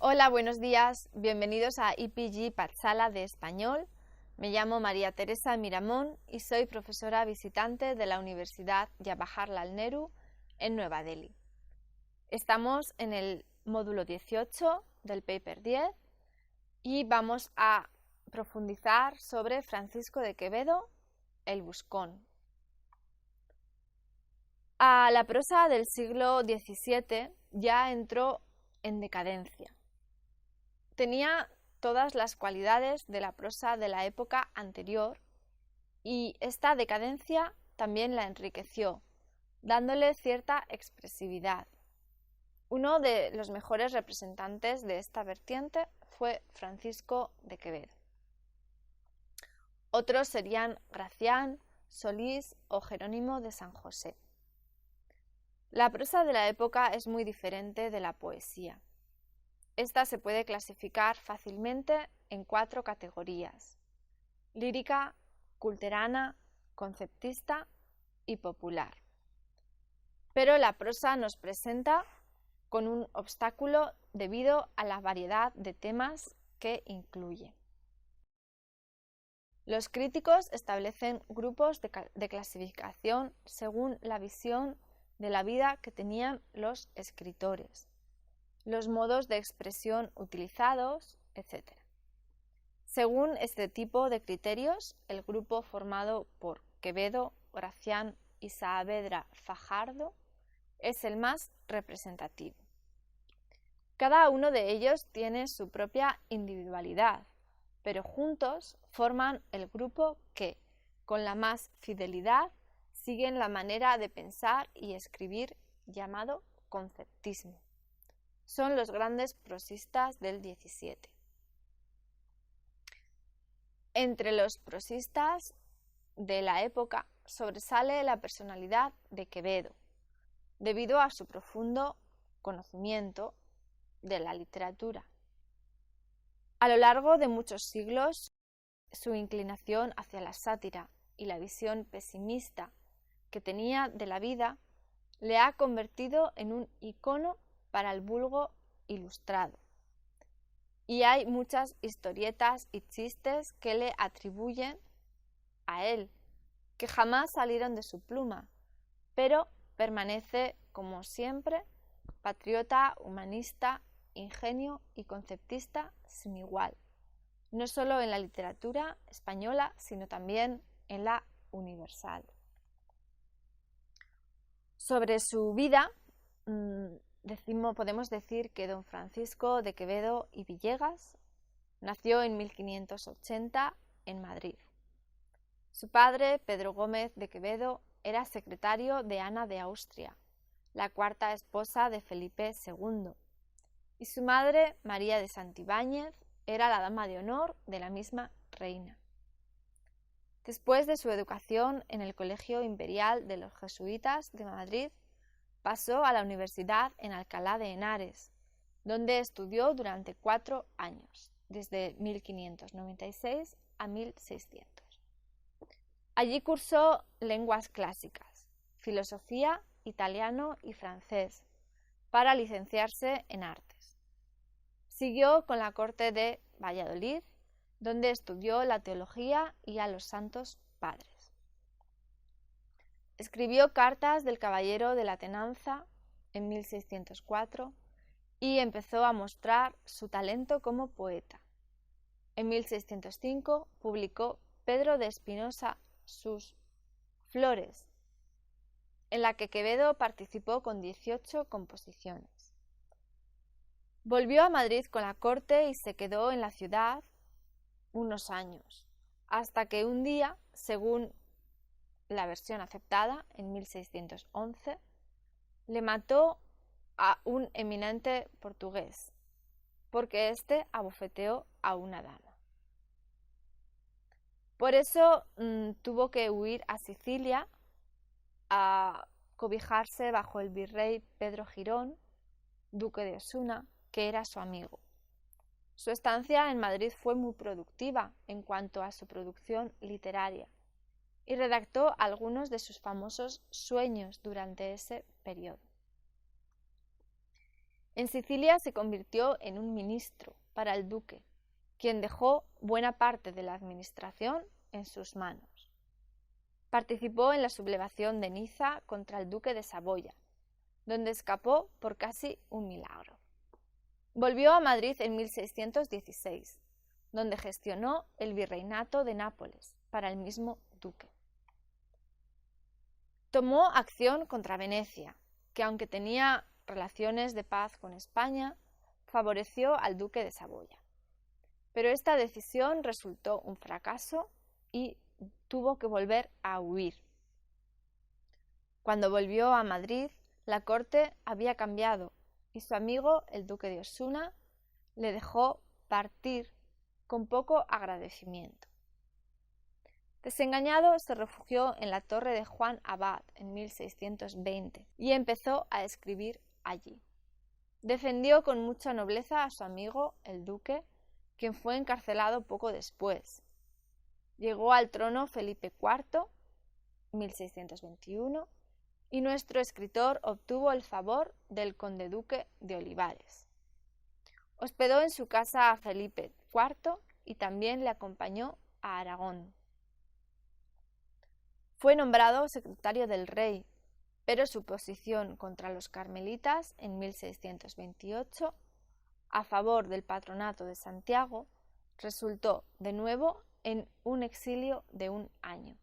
Hola, buenos días. Bienvenidos a IPG Patsala de Español. Me llamo María Teresa Miramón y soy profesora visitante de la Universidad Jawaharlal Nehru en Nueva Delhi. Estamos en el módulo 18 del paper 10 y vamos a profundizar sobre Francisco de Quevedo, el Buscón. A la prosa del siglo XVII ya entró en decadencia. Tenía todas las cualidades de la prosa de la época anterior y esta decadencia también la enriqueció, dándole cierta expresividad. Uno de los mejores representantes de esta vertiente fue Francisco de Quevedo. Otros serían Gracián, Solís o Jerónimo de San José. La prosa de la época es muy diferente de la poesía. Esta se puede clasificar fácilmente en 4 categorías: lírica, culterana, conceptista y popular. Pero la prosa nos presenta con un obstáculo debido a la variedad de temas que incluye. Los críticos establecen grupos de clasificación según la visión de la vida que tenían los escritores, los modos de expresión utilizados, etc. Según este tipo de criterios, el grupo formado por Quevedo, Gracián y Saavedra Fajardo es el más representativo. Cada uno de ellos tiene su propia individualidad, pero juntos forman el grupo que, con la más fidelidad, siguen la manera de pensar y escribir llamado conceptismo. Son los grandes prosistas del XVII. Entre los prosistas de la época sobresale la personalidad de Quevedo, debido a su profundo conocimiento de la literatura. A lo largo de muchos siglos, su inclinación hacia la sátira y la visión pesimista que tenía de la vida le ha convertido en un icono para el vulgo ilustrado. Y hay muchas historietas y chistes que le atribuyen a él, que jamás salieron de su pluma, pero permanece, como siempre, patriota, humanista, ingenio y conceptista sin igual, no solo en la literatura española, sino también en la universal. Sobre su vida, podemos decir que don Francisco de Quevedo y Villegas nació en 1580 en Madrid. Su padre, Pedro Gómez de Quevedo, era secretario de Ana de Austria, la cuarta esposa de Felipe II, y su madre, María de Santibáñez, era la dama de honor de la misma reina. Después de su educación en el Colegio Imperial de los Jesuitas de Madrid, pasó a la universidad en Alcalá de Henares, donde estudió durante 4 años, desde 1596 a 1600. Allí cursó lenguas clásicas, filosofía, italiano y francés, para licenciarse en artes. Siguió con la corte de Valladolid, donde estudió la teología y a los santos padres. Escribió cartas del Caballero de la Tenanza en 1604 y empezó a mostrar su talento como poeta. En 1605 publicó Pedro de Espinosa sus Flores, en la que Quevedo participó con 18 composiciones. Volvió a Madrid con la corte y se quedó en la ciudad unos años, hasta que un día, según la versión aceptada en 1611, le mató a un eminente portugués, porque éste abofeteó a una dama. Por eso tuvo que huir a Sicilia a cobijarse bajo el virrey Pedro Girón, duque de Osuna, que era su amigo. Su estancia en Madrid fue muy productiva en cuanto a su producción literaria y redactó algunos de sus famosos sueños durante ese periodo. En Sicilia se convirtió en un ministro para el duque, quien dejó buena parte de la administración en sus manos. Participó en la sublevación de Niza contra el duque de Saboya, donde escapó por casi un milagro. Volvió a Madrid en 1616, donde gestionó el virreinato de Nápoles para el mismo duque. Tomó acción contra Venecia, que aunque tenía relaciones de paz con España, favoreció al duque de Saboya. Pero esta decisión resultó un fracaso y tuvo que volver a huir. Cuando volvió a Madrid, la corte había cambiado y su amigo, el duque de Osuna, le dejó partir con poco agradecimiento. Desengañado, se refugió en la torre de Juan Abad en 1620 y empezó a escribir allí. Defendió con mucha nobleza a su amigo, el duque, quien fue encarcelado poco después. Llegó al trono Felipe IV, 1621, y nuestro escritor obtuvo el favor del conde-duque de Olivares. Hospedó en su casa a Felipe IV y también le acompañó a Aragón. Fue nombrado secretario del rey, pero su posición contra los carmelitas en 1628, a favor del patronato de Santiago, resultó de nuevo en un exilio de un año.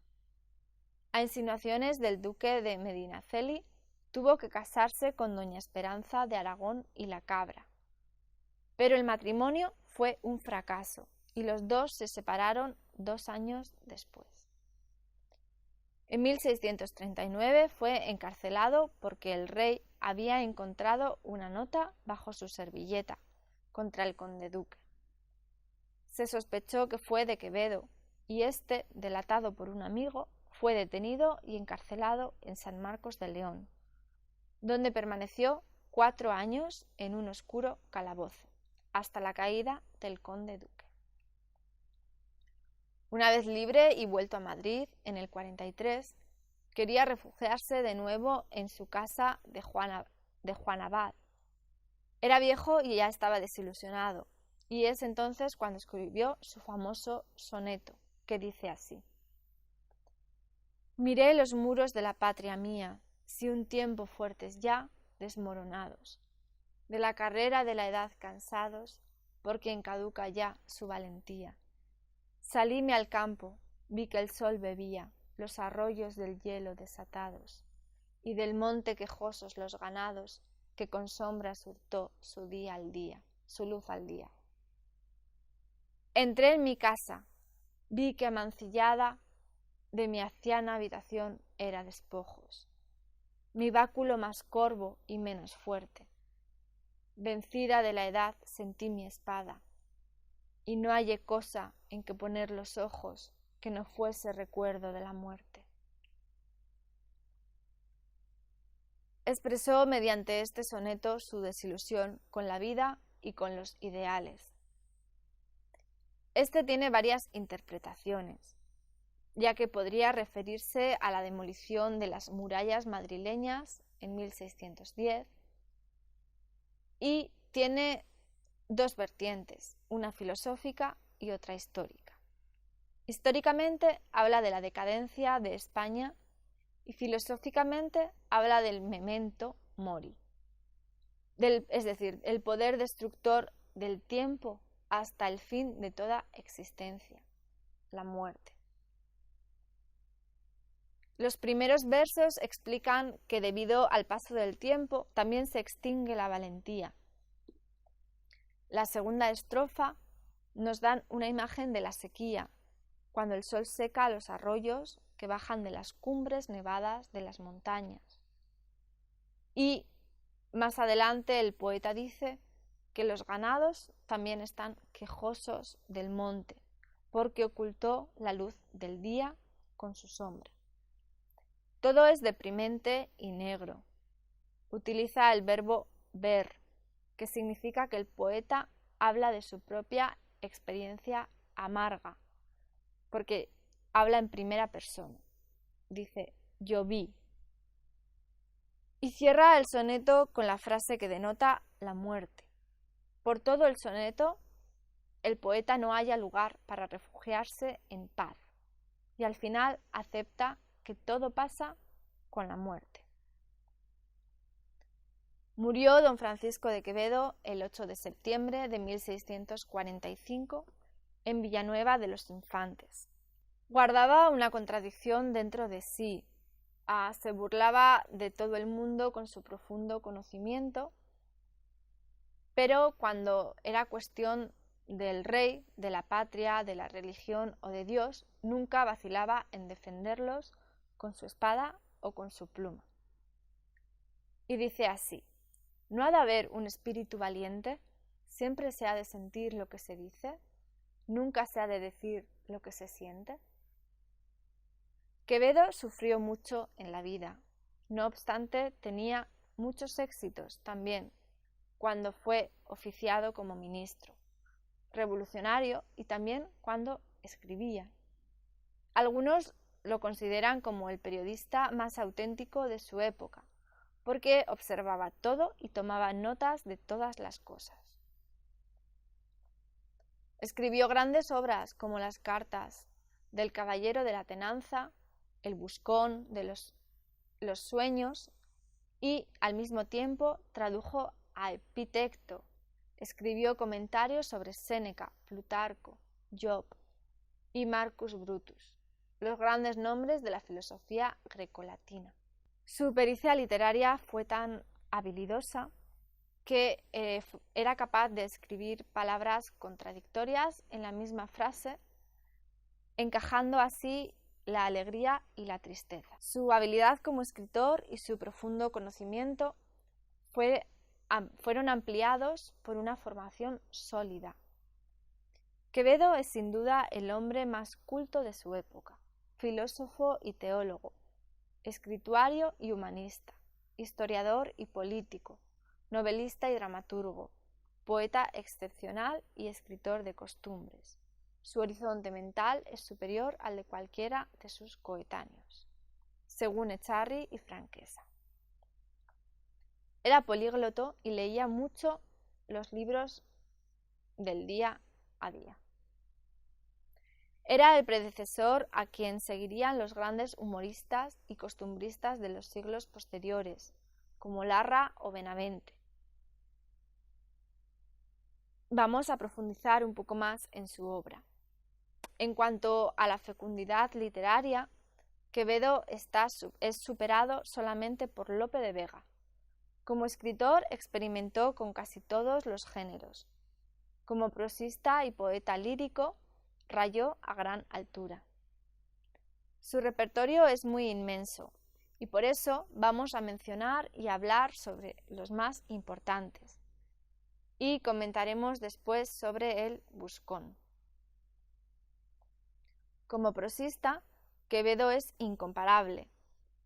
A insinuaciones del duque de Medinaceli, tuvo que casarse con doña Esperanza de Aragón y la Cabra. Pero el matrimonio fue un fracaso y los dos se separaron 2 años después. En 1639 fue encarcelado porque el rey había encontrado una nota bajo su servilleta contra el conde-duque. Se sospechó que fue de Quevedo y este, delatado por un amigo, fue detenido y encarcelado en San Marcos de León, donde permaneció 4 años en un oscuro calabozo, hasta la caída del conde-duque. Una vez libre y vuelto a Madrid, en el 43, quería refugiarse de nuevo en su casa de Juan Abad. Era viejo y ya estaba desilusionado, y es entonces cuando escribió su famoso soneto, que dice así: Miré los muros de la patria mía, si un tiempo fuertes ya, desmoronados, de la carrera de la edad cansados, por quien caduca ya su valentía. Salíme al campo, vi que el sol bebía los arroyos del hielo desatados, y del monte quejosos los ganados, que con sombras hurtó su luz al día. Entré en mi casa, vi que amancillada de mi anciana habitación era despojos, mi báculo más corvo y menos fuerte. Vencida de la edad sentí mi espada, y no hallé cosa en que poner los ojos que no fuese recuerdo de la muerte. Expresó mediante este soneto su desilusión con la vida y con los ideales. Este tiene varias interpretaciones, ya que podría referirse a la demolición de las murallas madrileñas en 1610 y tiene 2 vertientes, una filosófica y otra histórica. Históricamente habla de la decadencia de España y filosóficamente habla del memento mori, es decir, el poder destructor del tiempo hasta el fin de toda existencia, la muerte. Los primeros versos explican que debido al paso del tiempo también se extingue la valentía. La segunda estrofa nos dan una imagen de la sequía, cuando el sol seca los arroyos que bajan de las cumbres nevadas de las montañas. Y más adelante el poeta dice que los ganados también están quejosos del monte, porque ocultó la luz del día con su sombra. Todo es deprimente y negro. Utiliza el verbo ver, que significa que el poeta habla de su propia experiencia amarga, porque habla en primera persona. Dice, yo vi. Y cierra el soneto con la frase que denota la muerte. Por todo el soneto, el poeta no halla lugar para refugiarse en paz y al final acepta que todo pasa con la muerte. Murió don Francisco de Quevedo el 8 de septiembre de 1645 en Villanueva de los Infantes. Guardaba una contradicción dentro de sí. Se burlaba de todo el mundo con su profundo conocimiento, pero cuando era cuestión del rey, de la patria, de la religión o de Dios, nunca vacilaba en defenderlos con su espada o con su pluma. Y dice así: ¿no ha de haber un espíritu valiente? ¿Siempre se ha de sentir lo que se dice? ¿Nunca se ha de decir lo que se siente? Quevedo sufrió mucho en la vida. No obstante, tenía muchos éxitos también cuando fue oficiado como ministro, revolucionario y también cuando escribía. Algunos lo consideran como el periodista más auténtico de su época, porque observaba todo y tomaba notas de todas las cosas. Escribió grandes obras como las cartas del Caballero de la Tenanza, el Buscón de los Sueños, y al mismo tiempo tradujo a Epicteto. Escribió comentarios sobre Séneca, Plutarco, Job y Marcus Brutus, los grandes nombres de la filosofía grecolatina. Su pericia literaria fue tan habilidosa que era capaz de escribir palabras contradictorias en la misma frase, encajando así la alegría y la tristeza. Su habilidad como escritor y su profundo conocimiento fueron ampliados por una formación sólida. Quevedo es sin duda el hombre más culto de su época, filósofo y teólogo, escrituario y humanista, historiador y político, novelista y dramaturgo, poeta excepcional y escritor de costumbres. Su horizonte mental es superior al de cualquiera de sus coetáneos, según Echarri y Franquesa. Era polígloto y leía mucho los libros del día a día. Era el predecesor a quien seguirían los grandes humoristas y costumbristas de los siglos posteriores, como Larra o Benavente. Vamos a profundizar un poco más en su obra. En cuanto a la fecundidad literaria, Quevedo es superado solamente por Lope de Vega. Como escritor experimentó con casi todos los géneros. Como prosista y poeta lírico, rayó a gran altura. Su repertorio es muy inmenso y por eso vamos a mencionar y hablar sobre los más importantes y comentaremos después sobre el Buscón. Como prosista, Quevedo es incomparable.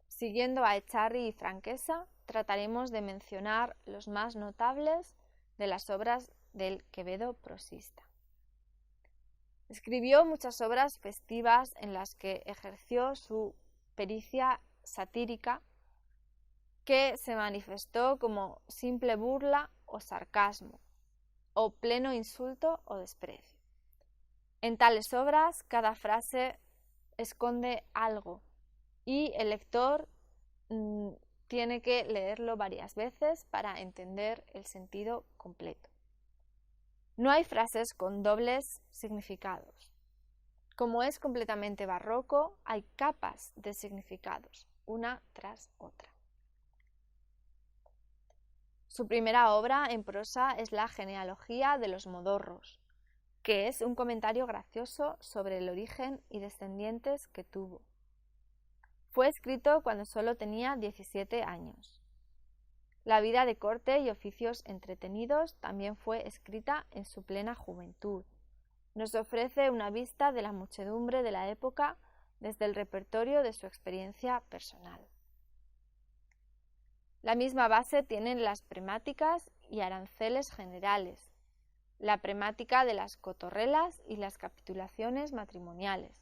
Siguiendo a Echarri y Franquesa, trataremos de mencionar los más notables de las obras del Quevedo prosista. Escribió muchas obras festivas en las que ejerció su pericia satírica, que se manifestó como simple burla o sarcasmo, o pleno insulto o desprecio. En tales obras, cada frase esconde algo y el lector tiene que leerlo varias veces para entender el sentido completo. No hay frases con dobles significados. Como es completamente barroco, hay capas de significados, una tras otra. Su primera obra en prosa es la Genealogía de los Modorros, que es un comentario gracioso sobre el origen y descendientes que tuvo. Fue escrito cuando solo tenía 17 años. La vida de corte y oficios entretenidos también fue escrita en su plena juventud. Nos ofrece una vista de la muchedumbre de la época desde el repertorio de su experiencia personal. La misma base tienen las premáticas y aranceles generales, la premática de las cotorrelas y las capitulaciones matrimoniales.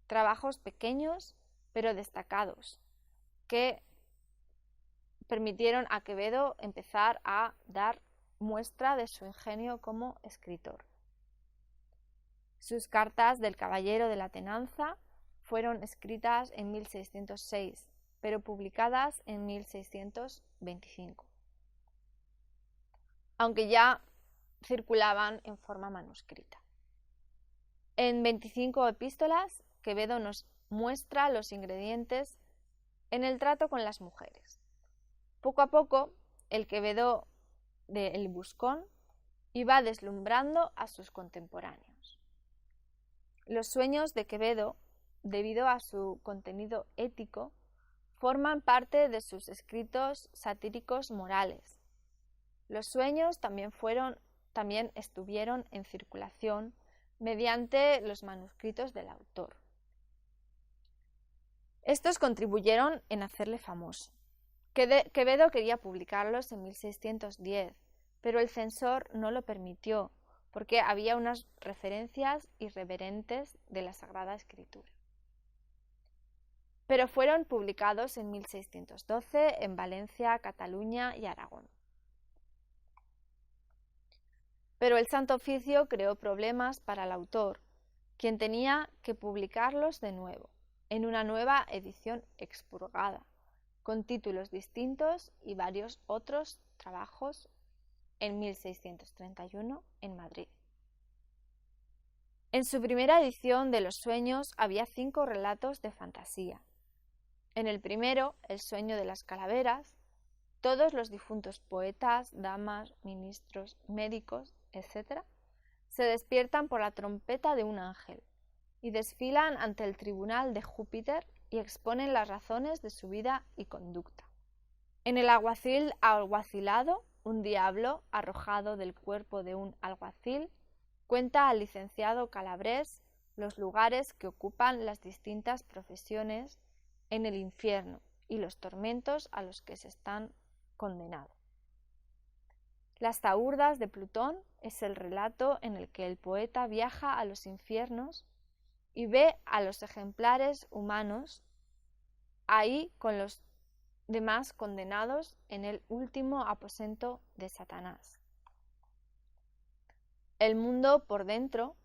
Trabajos pequeños pero destacados, que permitieron a Quevedo empezar a dar muestra de su ingenio como escritor. Sus cartas del Caballero de la Tenanza fueron escritas en 1606, pero publicadas en 1625, aunque ya circulaban en forma manuscrita. En 25 epístolas, Quevedo nos muestra los ingredientes en el trato con las mujeres. Poco a poco, el Quevedo de El Buscón iba deslumbrando a sus contemporáneos. Los sueños de Quevedo, debido a su contenido ético, forman parte de sus escritos satíricos morales. Los sueños también estuvieron en circulación mediante los manuscritos del autor. Estos contribuyeron en hacerle famoso. Quevedo quería publicarlos en 1610, pero el censor no lo permitió porque había unas referencias irreverentes de la Sagrada Escritura. Pero fueron publicados en 1612 en Valencia, Cataluña y Aragón. Pero el Santo Oficio creó problemas para el autor, quien tenía que publicarlos de nuevo, en una nueva edición expurgada, con títulos distintos y varios otros trabajos en 1631 en Madrid. En su primera edición de Los Sueños había 5 relatos de fantasía. En el primero, El sueño de las calaveras, todos los difuntos poetas, damas, ministros, médicos, etc., se despiertan por la trompeta de un ángel y desfilan ante el tribunal de Júpiter y exponen las razones de su vida y conducta. En el alguacil alguacilado, un diablo arrojado del cuerpo de un alguacil cuenta al licenciado Calabrés los lugares que ocupan las distintas profesiones en el infierno y los tormentos a los que se están condenados. Las Taurdas de Plutón es el relato en el que el poeta viaja a los infiernos y ve a los ejemplares humanos ahí con los demás condenados en el último aposento de Satanás. El mundo por dentro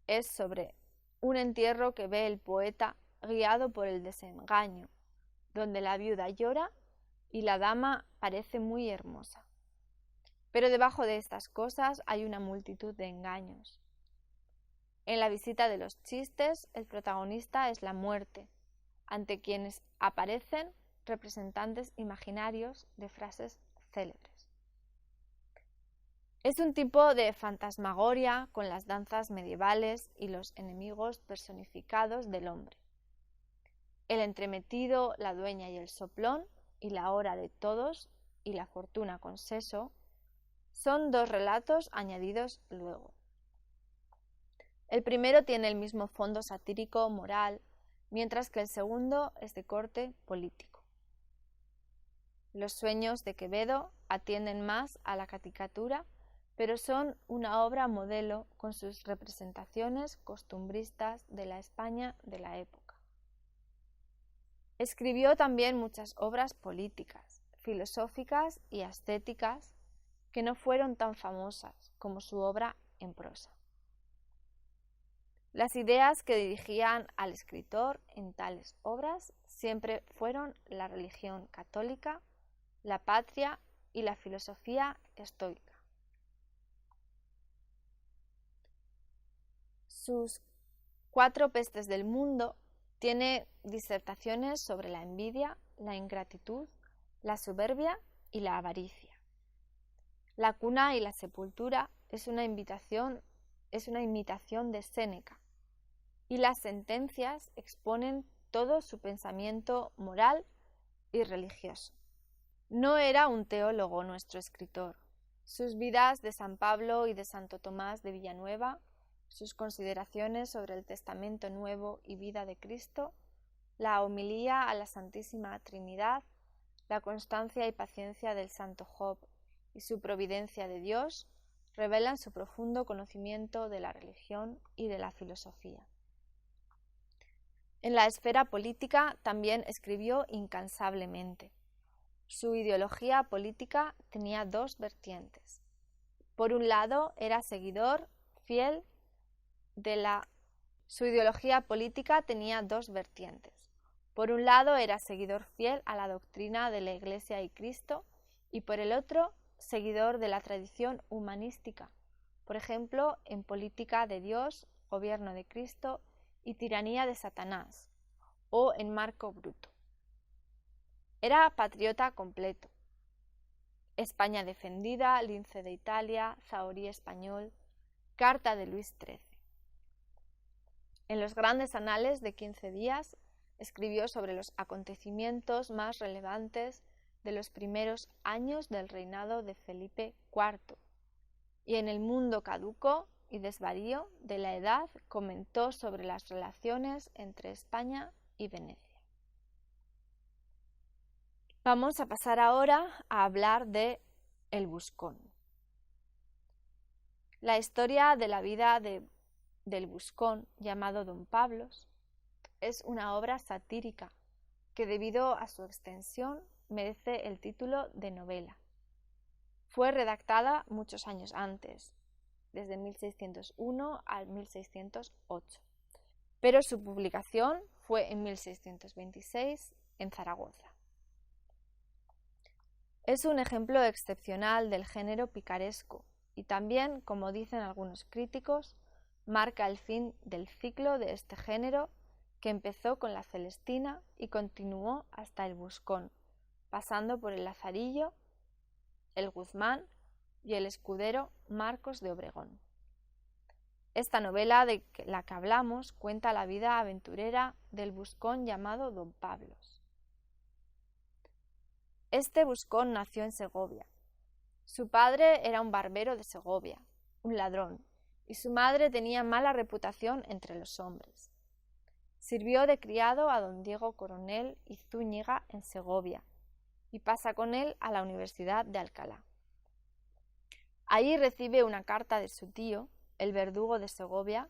es sobre un entierro que ve el poeta guiado por el desengaño, donde la viuda llora y la dama parece muy hermosa. Pero debajo de estas cosas hay una multitud de engaños. En la visita de los chistes, el protagonista es la muerte, ante quienes aparecen representantes imaginarios de frases célebres. Es un tipo de fantasmagoria con las danzas medievales y los enemigos personificados del hombre. El entremetido, la dueña y el soplón, y la hora de todos, y la fortuna con seso, son 2 relatos añadidos luego. El primero tiene el mismo fondo satírico moral, mientras que el segundo es de corte político. Los sueños de Quevedo atienden más a la caricatura, pero son una obra modelo con sus representaciones costumbristas de la España de la época. Escribió también muchas obras políticas, filosóficas y ascéticas que no fueron tan famosas como su obra en prosa. Las ideas que dirigían al escritor en tales obras siempre fueron la religión católica, la patria y la filosofía estoica. Sus 4 pestes del mundo tiene disertaciones sobre la envidia, la ingratitud, la soberbia y la avaricia. La cuna y la sepultura es una imitación de Séneca, y las sentencias exponen todo su pensamiento moral y religioso. No era un teólogo nuestro escritor. Sus vidas de San Pablo y de Santo Tomás de Villanueva, sus consideraciones sobre el Testamento Nuevo y vida de Cristo, la homilía a la Santísima Trinidad, la constancia y paciencia del Santo Job y su providencia de Dios revelan su profundo conocimiento de la religión y de la filosofía. En la esfera política también escribió incansablemente. Su ideología política tenía dos vertientes. Por un lado, era seguidor fiel de la... Su ideología política tenía dos vertientes. Por un lado, era seguidor fiel a la doctrina de la Iglesia y Cristo, y por el otro, seguidor de la tradición humanística, por ejemplo, en política de Dios, gobierno de Cristo y tiranía de Satanás, o en Marco Bruto. Era patriota completo. España defendida, Lince de Italia, Zahorí español, Carta de Luis XIII. En los grandes anales de 15 días escribió sobre los acontecimientos más relevantes de los primeros años del reinado de Felipe IV, y en El mundo caduco y desvarío de la edad comentó sobre las relaciones entre España y Venecia. Vamos a pasar ahora a hablar de El Buscón. La historia de la vida del Buscón, llamado Don Pablos, es una obra satírica que, debido a su extensión, merece el título de novela. Fue redactada muchos años antes, desde 1601 al 1608, pero su publicación fue en 1626 en Zaragoza. Es un ejemplo excepcional del género picaresco y también, como dicen algunos críticos, marca el fin del ciclo de este género que empezó con la Celestina y continuó hasta el Buscón, pasando por el Lazarillo, el Guzmán y el escudero Marcos de Obregón. Esta novela de la que hablamos cuenta la vida aventurera del Buscón llamado Don Pablos. Este Buscón nació en Segovia. Su padre era un barbero de Segovia, un ladrón, y su madre tenía mala reputación entre los hombres. Sirvió de criado a don Diego Coronel y Zúñiga en Segovia y pasa con él a la Universidad de Alcalá. Allí recibe una carta de su tío, el verdugo de Segovia,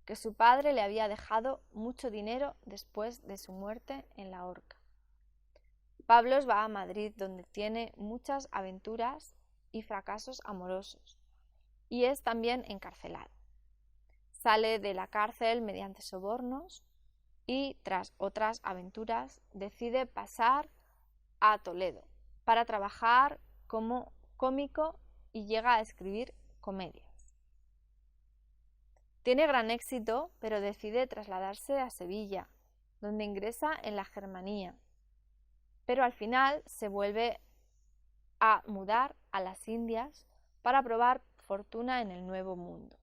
que su padre le había dejado mucho dinero después de su muerte en la horca. Pablos va a Madrid, donde tiene muchas aventuras y fracasos amorosos, y es también encarcelado. Sale de la cárcel mediante sobornos y, tras otras aventuras, decide pasar a Toledo para trabajar como cómico y llega a escribir comedias. Tiene gran éxito, pero decide trasladarse a Sevilla, donde ingresa en la Germanía, pero al final se vuelve a mudar a las Indias para probar fortuna en el Nuevo Mundo.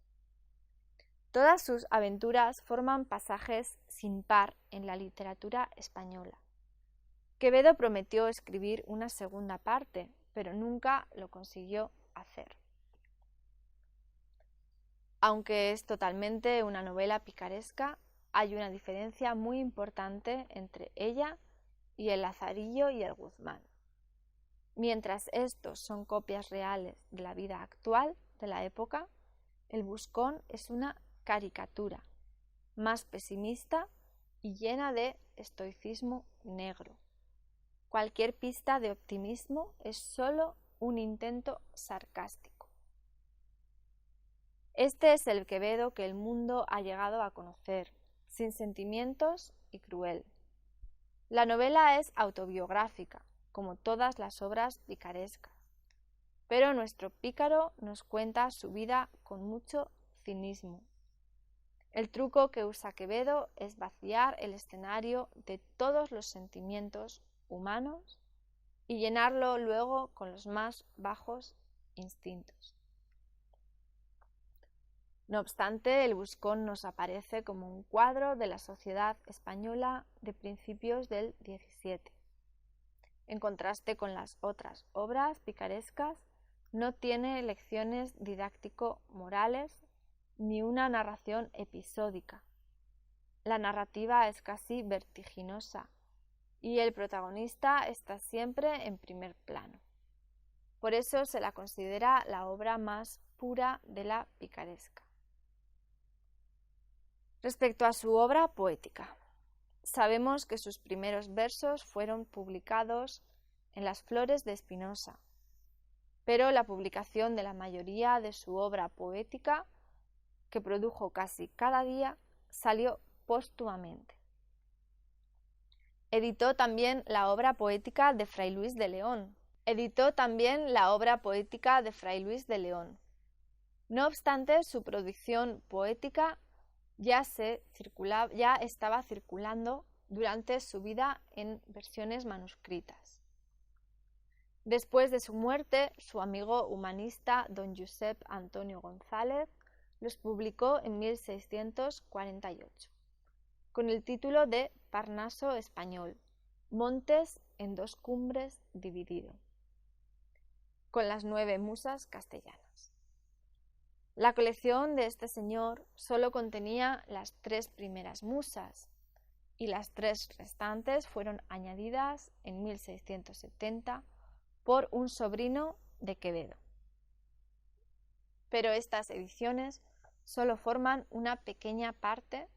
Todas sus aventuras forman pasajes sin par en la literatura española. Quevedo prometió escribir una segunda parte, pero nunca lo consiguió hacer. Aunque es totalmente una novela picaresca, hay una diferencia muy importante entre ella y el Lazarillo y el Guzmán. Mientras estos son copias reales de la vida actual de la época, el Buscón es una caricatura, más pesimista y llena de estoicismo negro. Cualquier pista de optimismo es solo un intento sarcástico. Este es el Quevedo que el mundo ha llegado a conocer, sin sentimientos y cruel. La novela es autobiográfica, como todas las obras picarescas, pero nuestro pícaro nos cuenta su vida con mucho cinismo. El truco que usa Quevedo es vaciar el escenario de todos los sentimientos humanos y llenarlo luego con los más bajos instintos. No obstante, el Buscón nos aparece como un cuadro de la sociedad española de principios del XVII. En contraste con las otras obras picarescas, no tiene lecciones didáctico-morales ni una narración episódica. La narrativa es casi vertiginosa y el protagonista está siempre en primer plano. Por eso se la considera la obra más pura de la picaresca. Respecto a su obra poética, sabemos que sus primeros versos fueron publicados en Las Flores de Espinosa, pero la publicación de la mayoría de su obra poética, que produjo casi cada día, salió póstumamente. Editó también la obra poética de Fray Luis de León. No obstante, su producción poética ya estaba circulando durante su vida en versiones manuscritas. Después de su muerte, su amigo humanista don Josep Antonio González los publicó en 1648, con el título de Parnaso español, Montes en dos cumbres dividido, con las 9 musas castellanas. La colección de este señor solo contenía las 3 primeras musas, y las 3 restantes fueron añadidas en 1670 por un sobrino de Quevedo. Pero estas ediciones solo forman una pequeña parte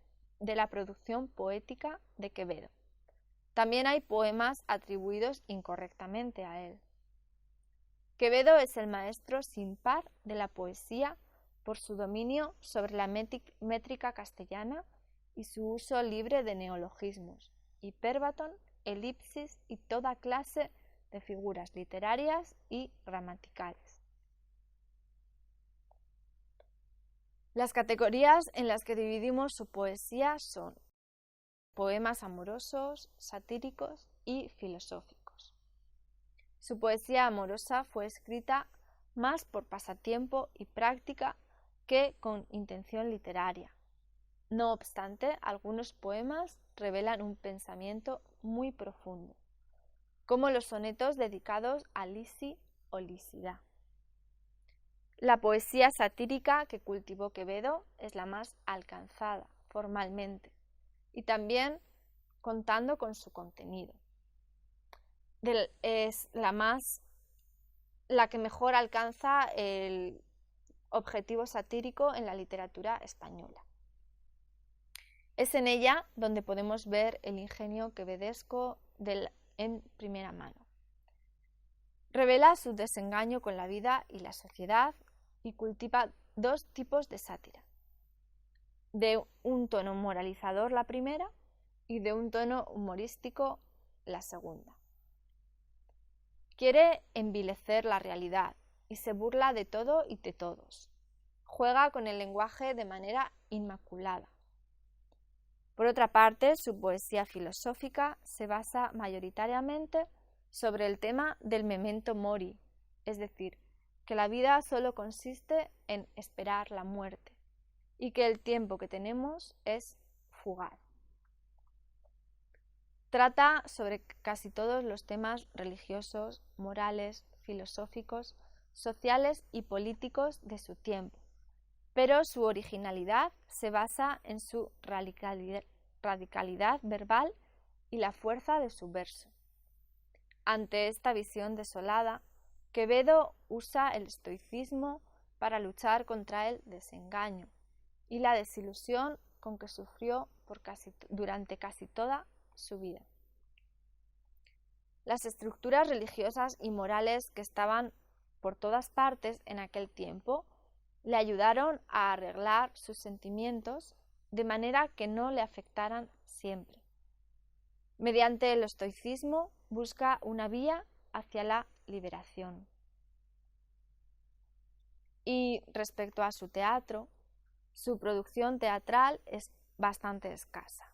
de la producción poética de Quevedo. También hay poemas atribuidos incorrectamente a él. Quevedo es el maestro sin par de la poesía por su dominio sobre la métrica castellana y su uso libre de neologismos, hipérbaton, elipsis y toda clase de figuras literarias y gramaticales. Las categorías en las que dividimos su poesía son poemas amorosos, satíricos y filosóficos. Su poesía amorosa fue escrita más por pasatiempo y práctica que con intención literaria. No obstante, algunos poemas revelan un pensamiento muy profundo, como los sonetos dedicados a Lisi o Lisida. La poesía satírica que cultivó Quevedo es la más alcanzada formalmente y también contando con su contenido. Es la que mejor alcanza el objetivo satírico en la literatura española. Es en ella donde podemos ver el ingenio quevedesco en primera mano. Revela su desengaño con la vida y la sociedad y cultiva 2 tipos de sátira, de un tono moralizador la primera y de un tono humorístico la segunda. Quiere envilecer la realidad y se burla de todo y de todos. Juega con el lenguaje de manera inmaculada. Por otra parte, su poesía filosófica se basa mayoritariamente sobre el tema del memento mori, es decir, que la vida solo consiste en esperar la muerte y que el tiempo que tenemos es fugaz. Trata sobre casi todos los temas religiosos, morales, filosóficos, sociales y políticos de su tiempo, pero su originalidad se basa en su radicalidad verbal y la fuerza de su verso. Ante esta visión desolada, Quevedo usa el estoicismo para luchar contra el desengaño y la desilusión con que sufrió durante casi toda su vida. Las estructuras religiosas y morales que estaban por todas partes en aquel tiempo le ayudaron a arreglar sus sentimientos de manera que no le afectaran siempre. Mediante el estoicismo busca una vía hacia la liberación. Y respecto a su teatro, su producción teatral es bastante escasa.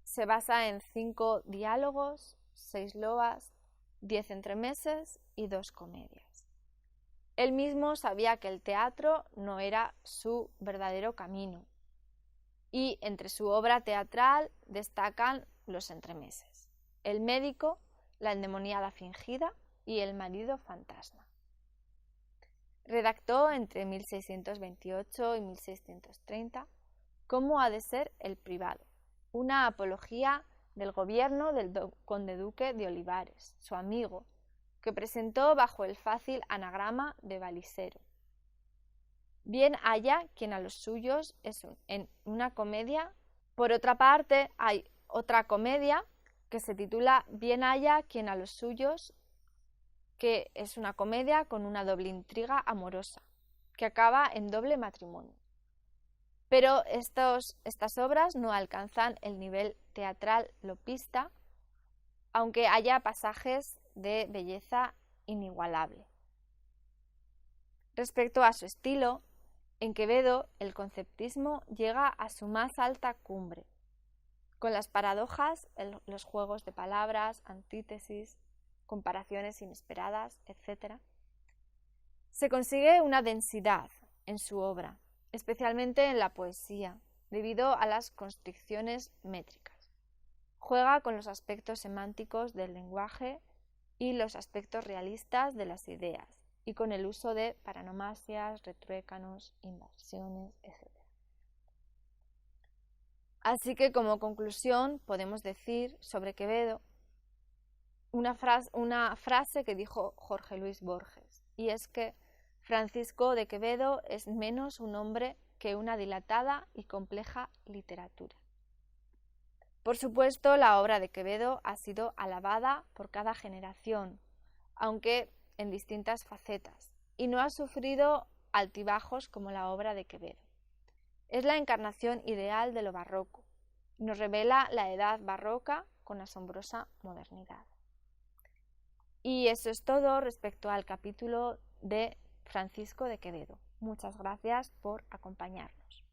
Se basa en 5 diálogos, 6 loas, 10 entremeses y 2 comedias. Él mismo sabía que el teatro no era su verdadero camino, y entre su obra teatral destacan los entremeses: El médico, La endemoniada fingida y El marido fantasma. Redactó entre 1628 y 1630 Cómo ha de ser el privado, una apología del gobierno del conde duque de Olivares, su amigo, que presentó bajo el fácil anagrama de Valisero. Bien haya quien a los suyos es en una comedia. Por otra parte, hay otra comedia que se titula Bien haya quien a los suyos, que es una comedia con una doble intriga amorosa, que acaba en doble matrimonio. Pero estas obras no alcanzan el nivel teatral lopista, aunque haya pasajes de belleza inigualable. Respecto a su estilo, en Quevedo el conceptismo llega a su más alta cumbre, con las paradojas, los juegos de palabras, antítesis, comparaciones inesperadas, etc. Se consigue una densidad en su obra, especialmente en la poesía, debido a las constricciones métricas. Juega con los aspectos semánticos del lenguaje y los aspectos realistas de las ideas, y con el uso de paranomasias, retruécanos, inversiones, etc. Así que como conclusión podemos decir sobre Quevedo una frase que dijo Jorge Luis Borges, y es que Francisco de Quevedo es menos un hombre que una dilatada y compleja literatura. Por supuesto, la obra de Quevedo ha sido alabada por cada generación, aunque en distintas facetas, y no ha sufrido altibajos como la obra de Quevedo. Es la encarnación ideal de lo barroco. Nos revela la edad barroca con asombrosa modernidad. Y eso es todo respecto al capítulo de Francisco de Quevedo. Muchas gracias por acompañarnos.